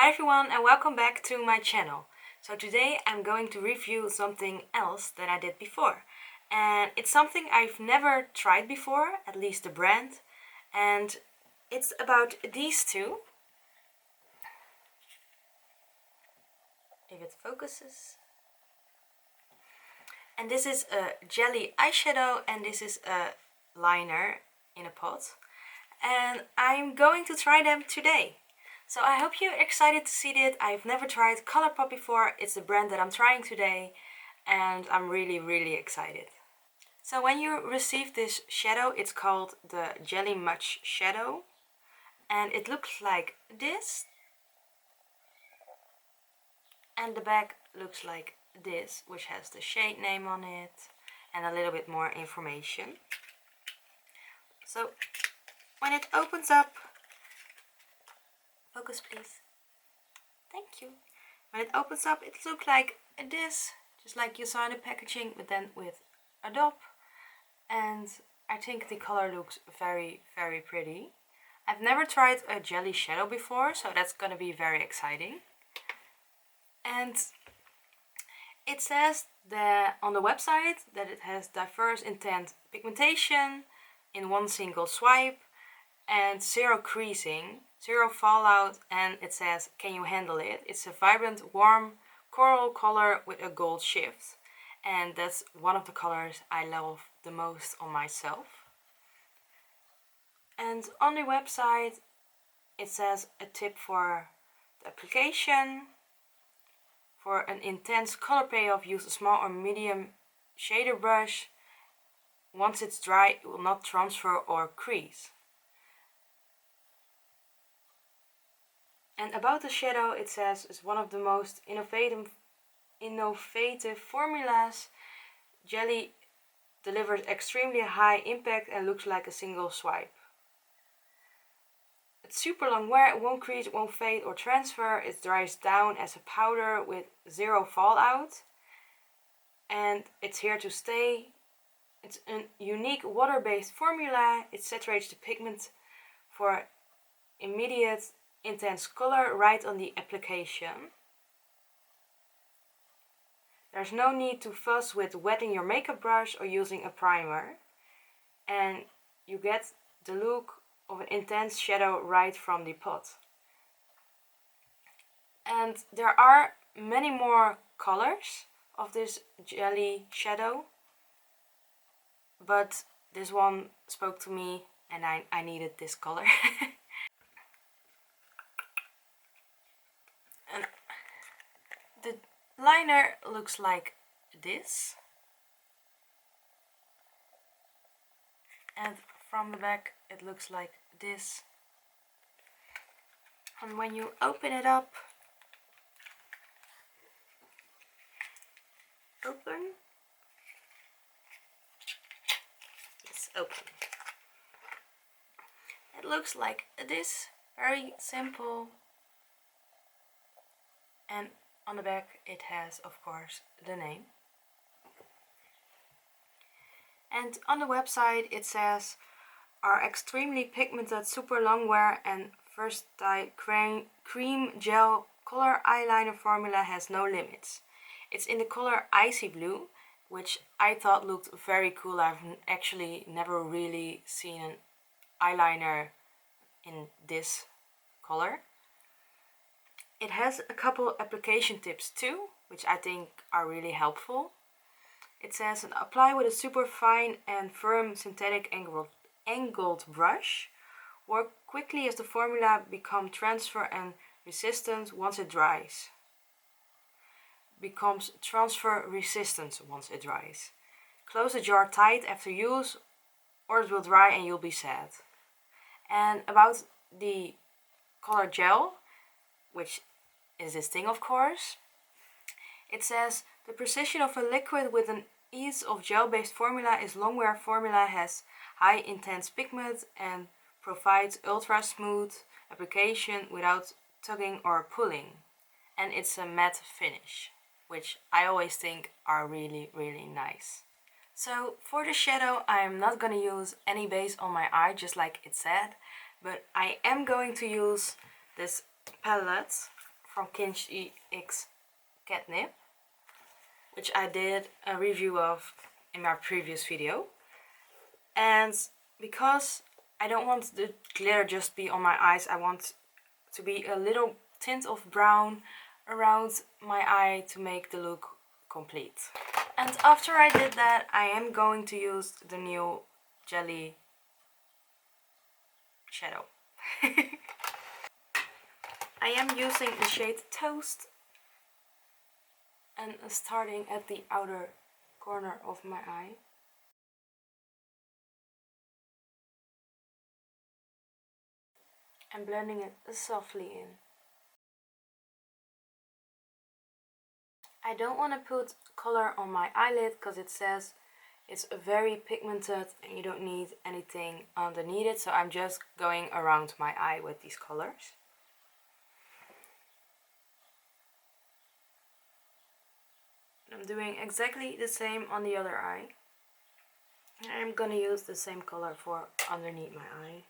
Hi everyone and welcome back to my channel. So today I'm going to review something else that I did before. And it's something I've never tried before, at least the brand. And it's about these two. If it focuses. And this is a jelly eyeshadow and this is a liner in a pot. And I'm going to try them today. So I hope you're excited to see it. I've never tried Colourpop before. It's the brand that I'm trying today and I'm really excited. So when you receive this shadow, it's called the Jelly Much Shadow and it looks like this, and the back looks like this, which has the shade name on it and a little bit more information. So when it opens up, focus please. Thank you. When it opens up, it looks like this, just like you saw in the packaging, but then with a dot. And I think the color looks very pretty. I've never tried a jelly shadow before, so that's gonna be very exciting. And it says that on the website that it has diverse intense pigmentation in one single swipe and zero creasing, zero fallout, and it says, can you handle it? It's a vibrant, warm coral color with a gold shift. And that's one of the colors I love the most on myself. And on the website it says a tip for the application. For an intense color payoff, use a small or medium shader brush. Once it's dry, it will not transfer or crease. And about the shadow, it says it's one of the most innovative formulas. Jelly delivers extremely high impact and looks like a single swipe. It's super long wear, it won't crease, it won't fade or transfer. It dries down as a powder with zero fallout. And it's here to stay. It's a unique water-based formula. It saturates the pigment for immediate intense color right on the application. There's no need to fuss with wetting your makeup brush or using a primer. And you get the look of an intense shadow right from the pot. And there are many more colors of this jelly shadow, but this one spoke to me and I needed this color. And the liner looks like this, and from the back it looks like this. And when you open it up, open. It's open. It looks like this, very simple. And on the back it has, of course, the name. And on the website it says, our extremely pigmented super long wear and versatile cream gel color eyeliner formula has no limits. It's in the color icy blue, which I thought looked very cool. I've actually never really seen an eyeliner in this color. It has a couple application tips too, which I think are really helpful. It says, apply with a super fine and firm synthetic angled brush. Work quickly as the formula becomes transfer and resistant once it dries. Becomes transfer resistant once it dries. Close the jar tight after use or it will dry and you'll be sad. And about the color gel, which is this thing of course, it says, the precision of a liquid with an ease of gel-based formula is long wear formula, has high intense pigment and provides ultra smooth application without tugging or pulling. And it's a matte finish, which I always think are really nice. So for the shadow I am not gonna use any base on my eye, just like it said, but I am going to use this palette from Kimchi X Catnip, which I did a review of in my previous video. And because I don't want the glitter just be on my eyes, I want to be a little tint of brown around my eye to make the look complete. And after I did that, I am going to use the new jelly shadow. I am using the shade Toast and starting at the outer corner of my eye. And blending it softly in. I don't want to put color on my eyelid because it says it's very pigmented and you don't need anything underneath it, so I'm just going around my eye with these colors. I'm doing exactly the same on the other eye. And I'm gonna use the same color for underneath my eye.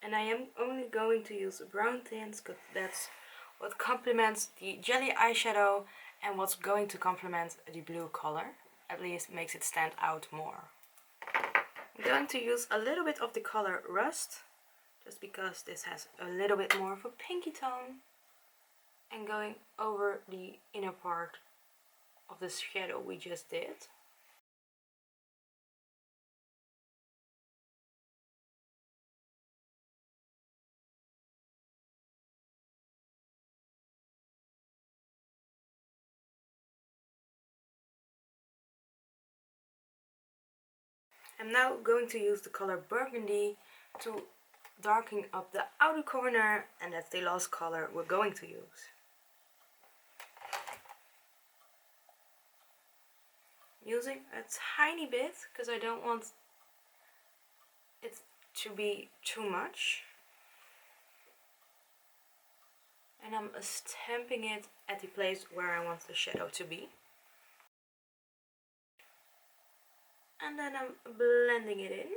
And I am only going to use brown tints because that's what complements the jelly eyeshadow and what's going to complement the blue color. At least makes it stand out more. I'm going to use a little bit of the color Rust, just because this has a little bit more of a pinky tone. And going over the inner part of the shadow we just did. I'm now going to use the color Burgundy to darken up the outer corner, and that's the last color we're going to use. Using a tiny bit because I don't want it to be too much. And I'm stamping it at the place where I want the shadow to be. And then I'm blending it in.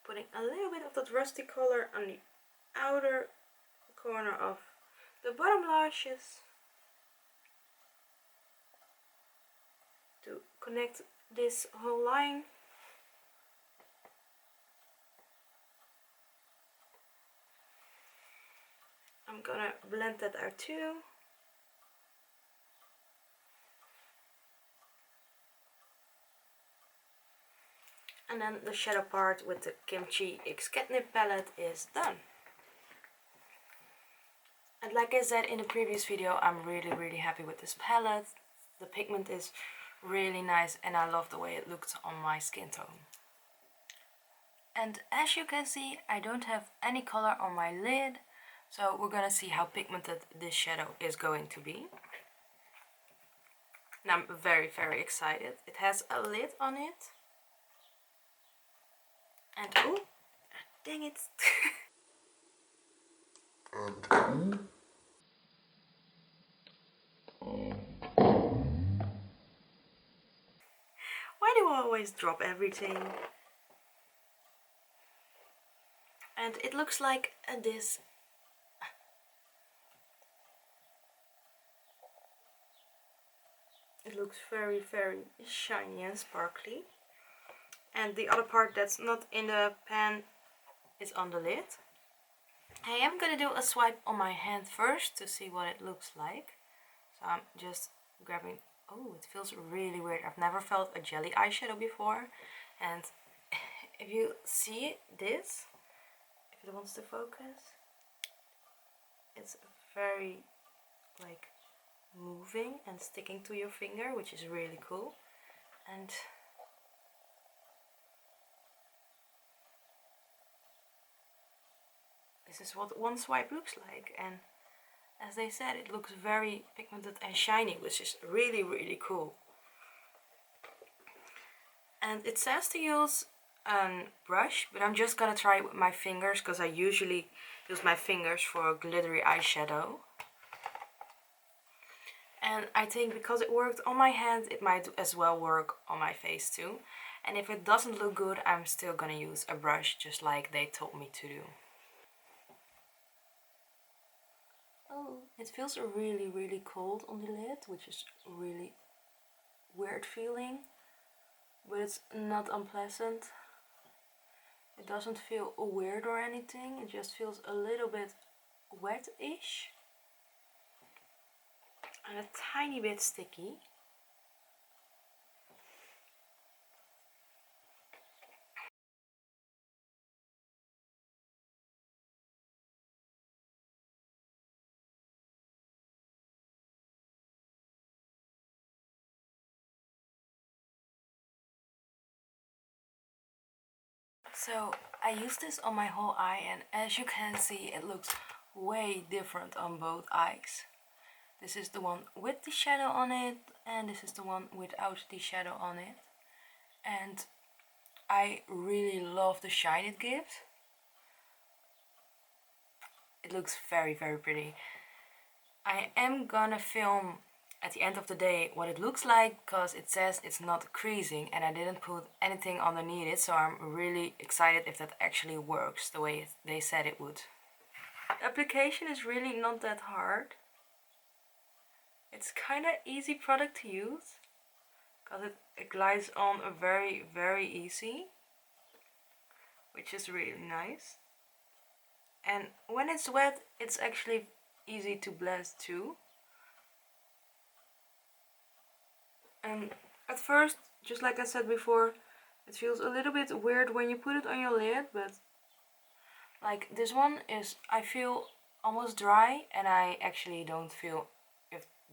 Putting a little bit of that rusty color on the outer corner of the bottom lashes to connect this whole line. I'm gonna blend that out too. And then the shadow part with the Kimchi X Catnip palette is done. And like I said in the previous video, I'm really happy with this palette. The pigment is really nice and I love the way it looks on my skin tone. And as you can see, I don't have any color on my lid, so we're gonna see how pigmented this shadow is going to be. And I'm very excited. It has a lid on it. And oh, dang it. Why do I always drop everything? And it looks like this. It looks very shiny and sparkly. And the other part that's not in the pan is on the lid. I am gonna do a swipe on my hand first to see what it looks like. So I'm just grabbing. Oh, it feels really weird. I've never felt a jelly eyeshadow before. And if you see this, if it wants to focus, it's very like moving and sticking to your finger, which is really cool. And this is what one swipe looks like, and as they said, it looks very pigmented and shiny, which is really cool. And it says to use a brush, but I'm just gonna try it with my fingers because I usually use my fingers for glittery eyeshadow. And I think because it worked on my hand, it might as well work on my face too. And if it doesn't look good, I'm still gonna use a brush just like they told me to do. Oh, it feels really, really cold on the lid, which is really weird feeling, but it's not unpleasant. It doesn't feel weird or anything, it just feels a little bit wet-ish and a tiny bit sticky. So I used this on my whole eye, and as you can see, it looks way different on both eyes. This is the one with the shadow on it, and this is the one without the shadow on it. And I really love the shine it gives. It looks very, very pretty. I am gonna film at the end of the day what it looks like, because it says it's not creasing and I didn't put anything underneath it, so I'm really excited if that actually works the way they said it would. The application is really not that hard. It's kind of easy product to use because it glides on very, very easy, which is really nice. And when it's wet, it's actually easy to blend too. And at first, just like I said before, it feels a little bit weird when you put it on your lid, but like this one is, I feel almost dry, and I actually don't feel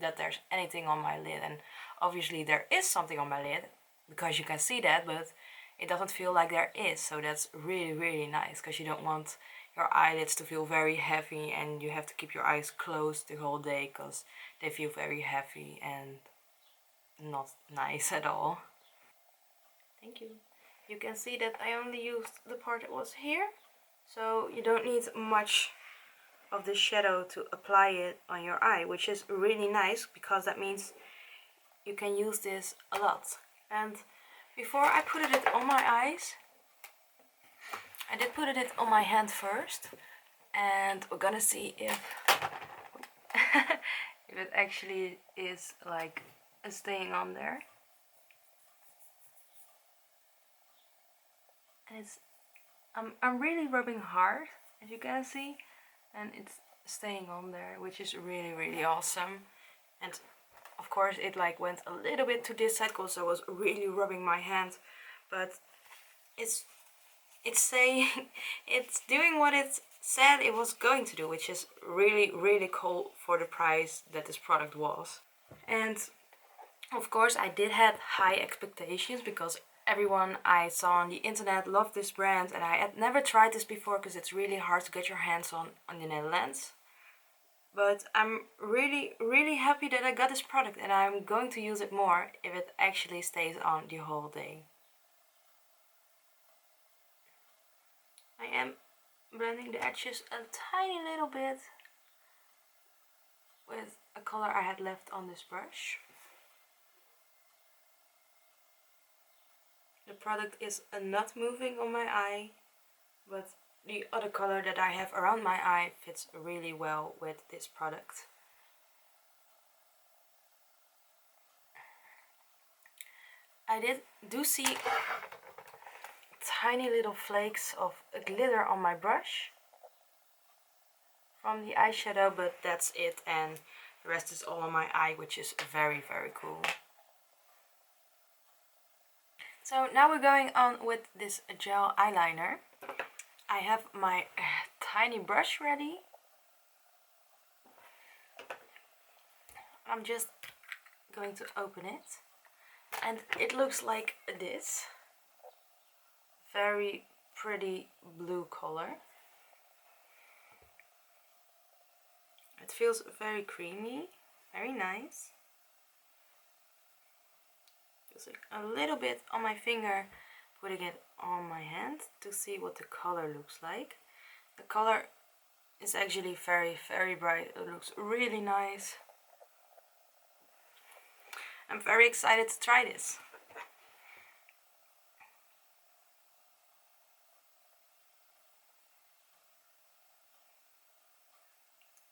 that there's anything on my lid. And obviously there is something on my lid because you can see that, but it doesn't feel like there is, so that's really, really nice, because you don't want your eyelids to feel very heavy and you have to keep your eyes closed the whole day because they feel very heavy and not nice at all. Thank you. You can see that I only used the part that was here, so you don't need much of the shadow to apply it on your eye, which is really nice because that means you can use this a lot. And before I put it on my eyes, I did put it on my hand first, and we're gonna see if if it actually is like staying on there. And it's I'm really rubbing hard, as you can see, and it's staying on there, which is really, really awesome. And of course it like went a little bit to this side because I was really rubbing my hand, but it's saying it's doing what it said it was going to do, which is really, really cool for the price that this product was. And of course I did have high expectations because everyone I saw on the internet loved this brand, and I had never tried this before because it's really hard to get your hands on the Netherlands. But I'm really, really happy that I got this product, and I'm going to use it more if it actually stays on the whole day. I am blending the edges a tiny little bit with a color I had left on this brush. The product is not moving on my eye, but the other color that I have around my eye fits really well with this product. I do see tiny little flakes of glitter on my brush from the eyeshadow, but that's it, and the rest is all on my eye, which is very, very cool. So now we're going on with this gel eyeliner. I have my tiny brush ready. I'm just going to open it, and it looks like this. Very pretty blue color. It feels very creamy, very nice. Feels like a little bit on my finger, putting it on my hand to see what the color looks like. The color It's actually very, very bright. It looks really nice. I'm very excited to try this.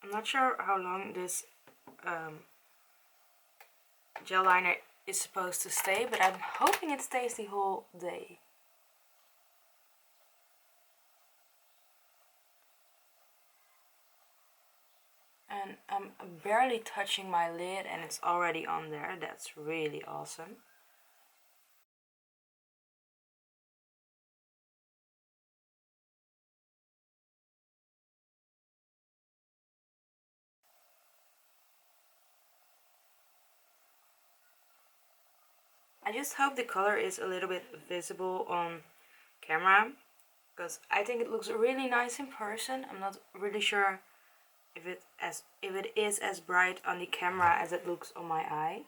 I'm not sure how long this gel liner is supposed to stay, but I'm hoping it stays the whole day. And I'm barely touching my lid and it's already on there. That's really awesome. I just hope the color is a little bit visible on camera, because I think it looks really nice in person. I'm not really sure if it is as bright on the camera as it looks on my eye.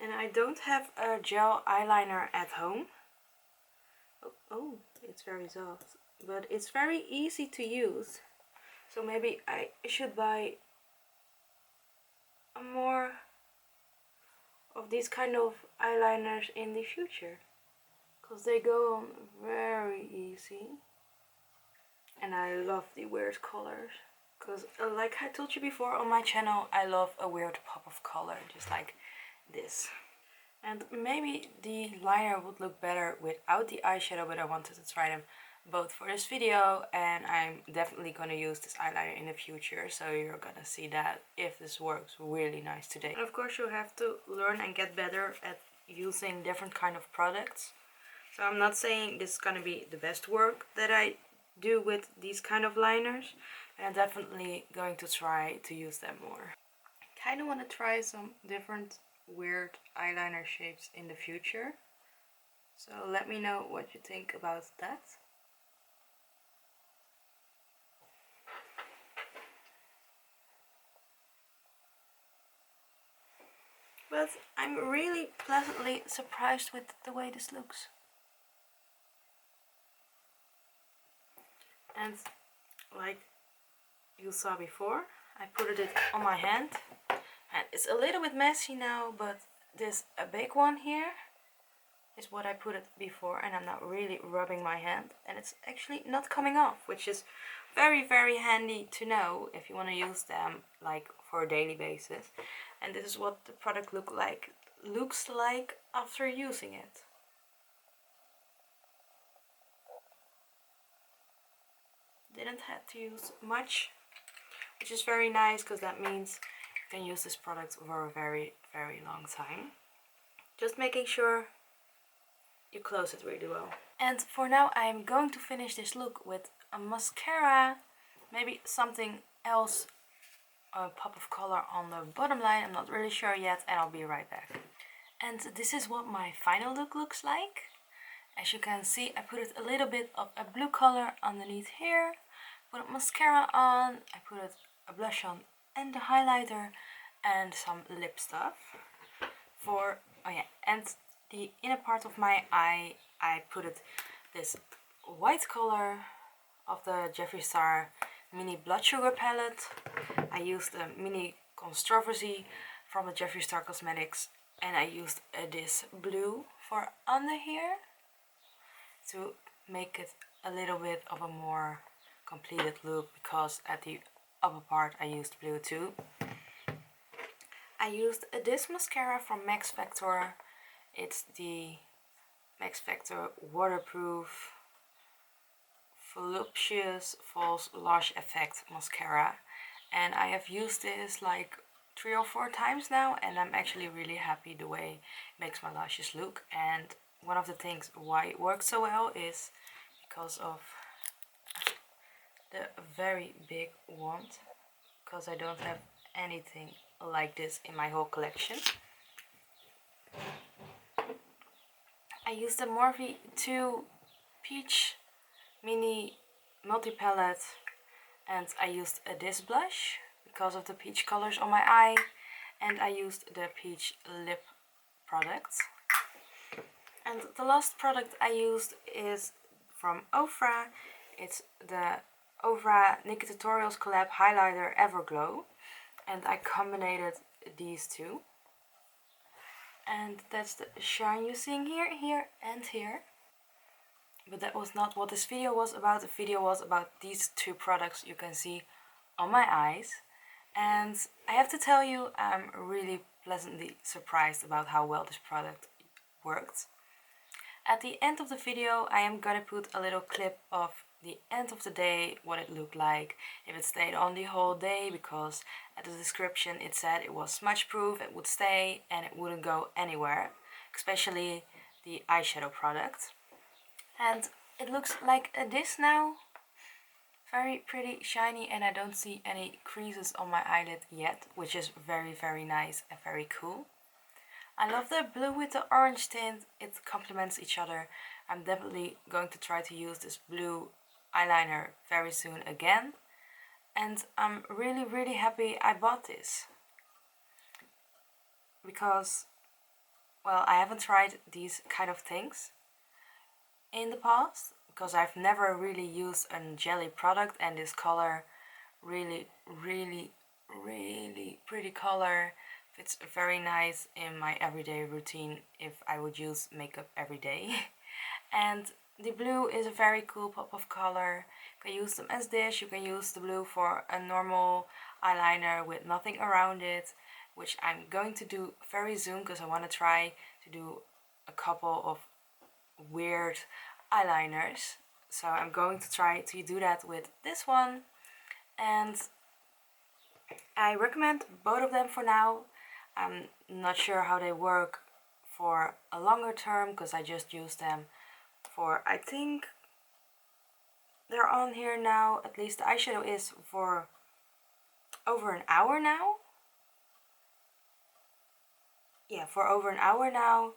And I don't have a gel eyeliner at home. Oh, it's very soft, but it's very easy to use. So maybe I should buy more of these kind of eyeliners in the future, because they go on very easy. And I love the weird colors, because like I told you before on my channel, I love a weird pop of color, just like this. And maybe the liner would look better without the eyeshadow, but I wanted to try them both for this video, and I'm definitely gonna use this eyeliner in the future, so you're gonna see that if this works really nice today. And of course you have to learn and get better at using different kind of products. So I'm not saying this is gonna be the best work that I do with these kind of liners, and I'm definitely going to try to use them more. Kind of want to try some different weird eyeliner shapes in the future, so let me know what you think about that. But I'm really pleasantly surprised with the way this looks. And like you saw before, I put it on my hand, and it's a little bit messy now, but this a big one here is what I put it before, and I'm not really rubbing my hand, and it's actually not coming off, which is very, very handy to know if you want to use them like for a daily basis. And this is what the product looks like after using it. Didn't have to use much, which is very nice, because that means you can use this product for a very, very long time. Just making sure you close it really well. And for now I'm going to finish this look with a mascara, maybe something else, a pop of color on the bottom line, I'm not really sure yet, and I'll be right back. And this is what my final look looks like. As you can see, I put a little bit of a blue color underneath here, put a mascara on, I put a blush on and the highlighter and some lip stuff. And the inner part of my eye, I put this white color of the Jeffree Star mini blood sugar palette. I used the mini controversy from the Jeffree Star Cosmetics, and I used this blue for under here to make it a little bit of a more completed look, because at the upper part I used blue too. I used this mascara from Max Factor. It's the Max Factor Waterproof Voluptuous False Lash Effect Mascara, and I have used this like 3 or 4 times now, and I'm actually really happy the way it makes my lashes look. And one of the things why it works so well is because of the very big wand, because I don't have anything like this in my whole collection. I used the Morphe 2 Peach Mini Multi-Palette, and I used this blush because of the peach colors on my eye, and I used the peach lip products. And the last product I used is from Ofra. It's the Ofra Nikki Tutorials Collab Highlighter Everglow, and I combined these two. And that's the shine you're seeing here, here and here. But that was not what this video was about. The video was about these two products you can see on my eyes. And I have to tell you, I'm really pleasantly surprised about how well this product worked. At the end of the video I am gonna put a little clip of the end of the day, what it looked like, if it stayed on the whole day, because at the description it said it was smudge proof, it would stay and it wouldn't go anywhere, especially the eyeshadow product. And it looks like this now. Very pretty, shiny, and I don't see any creases on my eyelid yet, which is very nice and very cool. I love the blue with the orange tint, it complements each other. I'm definitely going to try to use this blue eyeliner very soon again. And I'm really happy I bought this. Because, well, I haven't tried these kind of things in the past, because I've never really used a jelly product, and this color, really pretty color, fits very nice in my everyday routine if I would use makeup every day. And the blue is a very cool pop of color. You can use them as this, you can use the blue for a normal eyeliner with nothing around it, which I'm going to do very soon because I want to try to do a couple of weird eyeliners. So I'm going to try to do that with this one, and I recommend both of them for now. I'm not sure how they work for a longer term because I just used them for, I think they're on here now, at least the eyeshadow is for over an hour now. Yeah, for over an hour now.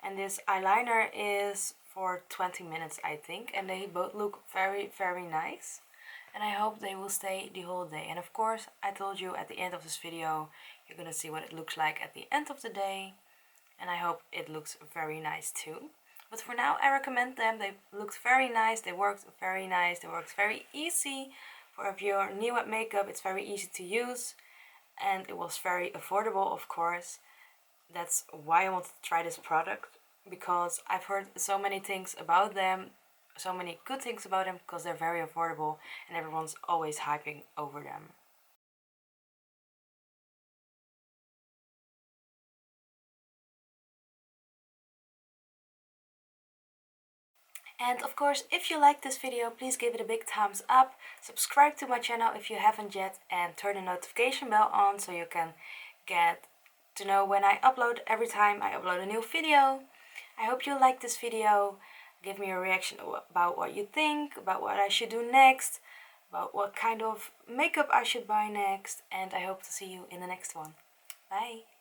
And this eyeliner is for 20 minutes, I think, and they both look very nice, and I hope they will stay the whole day. And of course, I told you at the end of this video you're gonna see what it looks like at the end of the day, and I hope it looks very nice too. But for now I recommend them. They looked very nice, they worked very nice, they worked very easy. For if you're new at makeup, it's very easy to use, and it was very affordable, of course. That's why I wanted to try this product, because I've heard so many things about them, so many good things about them, because they're very affordable and everyone's always hyping over them. And of course, if you like this video, please give it a big thumbs up, subscribe to my channel if you haven't yet, and turn the notification bell on so you can get to know when I upload every time I upload a new video. I hope you like this video. Give me a reaction about what you think, about what I should do next, about what kind of makeup I should buy next, and I hope to see you in the next one. Bye!